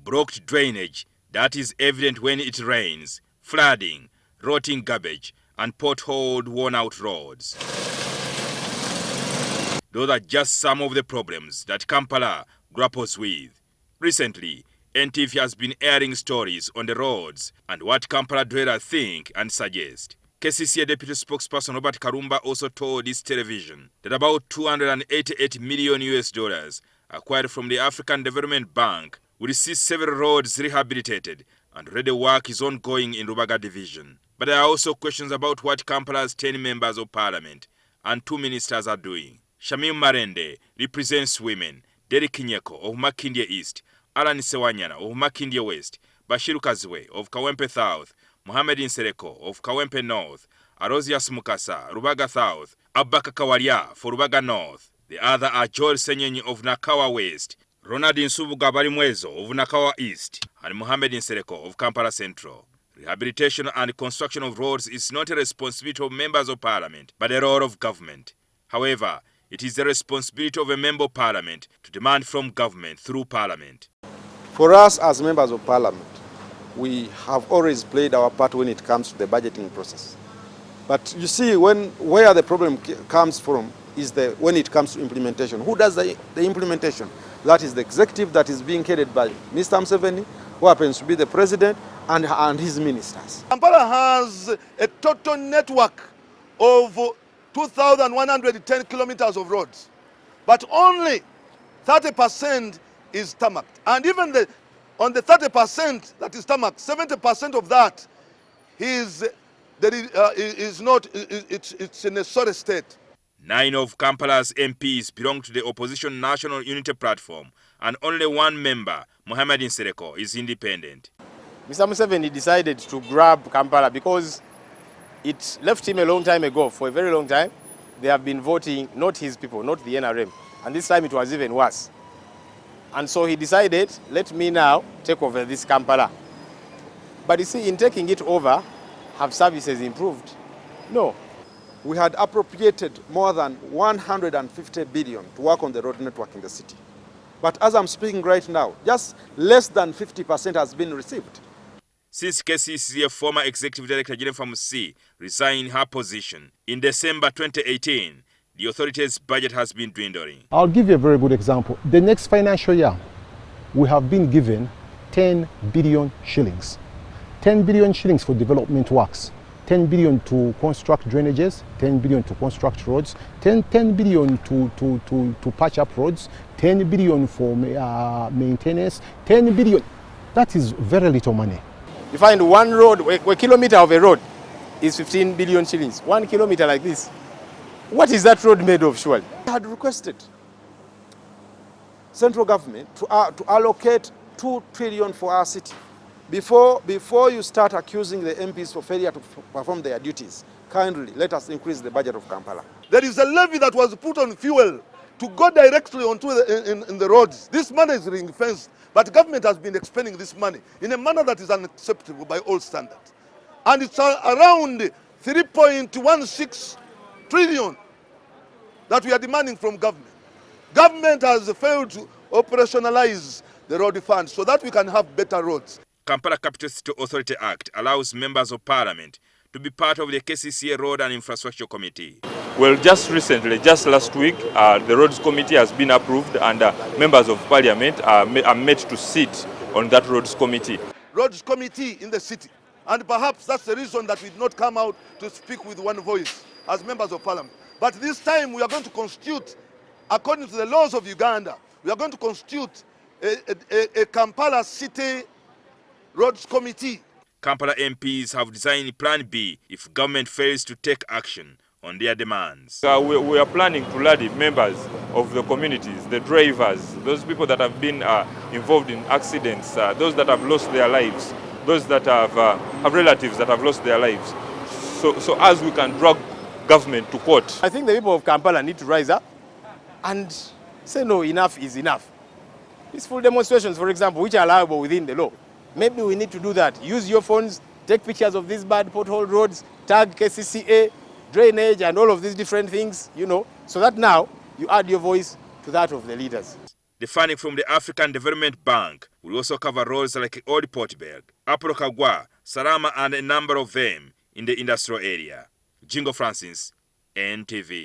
blocked drainage that is evident when it rains, flooding, rotting garbage, and potholed, worn-out roads. Those are just some of the problems that Kampala grapples with. Recently, NTV has been airing stories on the roads and what Kampala dwellers think and suggest. KCCA Deputy Spokesperson Robert Karumba also told this television that about $288 million acquired from the African Development Bank will see several roads rehabilitated, and already work is ongoing in Rubaga Division. But there are also questions about what Kampala's 10 members of parliament and 2 ministers are doing. Shamim Marende represents women, Derek Kinyeko of Makindye East, Alan Sewanyana of Makindye West, Bashiru Kazwe of Kawempe South, Mohamed Nsereko of Kawempe North, Arosias Mukasa, Rubaga South, Abaka Kawalia for Rubaga North. The other are Joel Senyenyi of Nakawa West, Ronald Nsubuga Barimwezo of Nakawa East, and Mohamed Nsereko of Kampala Central. Rehabilitation and construction of roads is not a responsibility of members of parliament, but a role of government. However, it is the responsibility of a member of parliament to demand from government through parliament. For us as members of parliament, we have always played our part when it comes to the budgeting process. But you see, where the problem comes from is when it comes to implementation. Who does the implementation? That is the executive that is being headed by Mr. Museveni, who happens to be the president, and his ministers. Kampala has a total network of 2,110 kilometers of roads, but only 30% is tarmacked. And even on the 30% that is tarmacked, 70% of that it's in a sorry state. 9 of Kampala's MPs belong to the opposition National Unity Platform, and only 1 member, Mohamed Nsereko, is independent. Mr. Museveni decided to grab Kampala because it left him a long time ago. For a very long time, they have been voting not his people, not the NRM. And this time it was even worse. And so he decided, let me now take over this Kampala. But you see, in taking it over, have services improved? No. We had appropriated more than 150 billion to work on the road network in the city. But as I'm speaking right now, just less than 50% has been received. Since KCCA former Executive Director Jennifer Musi resigned her position in December 2018, the authority's budget has been dwindling. I'll give you a very good example. The next financial year, we have been given 10 billion shillings. 10 billion shillings for development works. 10 billion to construct drainages, 10 billion to construct roads, 10 billion to patch up roads, 10 billion for maintenance, 10 billion. That is very little money. You find one road, a kilometer of a road is 15 billion shillings. 1 kilometer like this. What is that road made of, surely? I had requested central government to allocate 2 trillion for our city. Before you start accusing the MPs for failure to perform their duties, kindly let us increase the budget of Kampala. There is a levy that was put on fuel to go directly onto in the roads. This money is ring-fenced, but government has been expending this money in a manner that is unacceptable by all standards. And it's around 3.16 trillion that we are demanding from government. Government has failed to operationalize the road fund so that we can have better roads. Kampala Capital City Authority Act allows members of parliament to be part of the KCCA Road and Infrastructure Committee. Well, just recently, just last week, the Roads Committee has been approved and members of parliament are made to sit on that Roads Committee. Roads Committee in the city. And perhaps that's the reason that we did not come out to speak with one voice as members of parliament. But this time we are going to constitute, according to the laws of Uganda, we are going to constitute a Kampala City Roads Committee. Kampala MPs have designed Plan B if government fails to take action on their demands. We are planning to levy members of the communities, the drivers, those people that have been involved in accidents, those that have lost their lives, those that have relatives that have lost their lives. So as we can drag government to court. I think the people of Kampala need to rise up and say no, enough is enough. Peaceful demonstrations, for example, which are allowable within the law. Maybe we need to do that. Use your phones, take pictures of these bad pothole roads, tag KCCA, drainage, and all of these different things, so that now you add your voice to that of the leaders. The funding from the African Development Bank will also cover roads like Old Portberg, Apollo Kagwa, Salama and a number of them in the industrial area. Jingo Francis, NTV.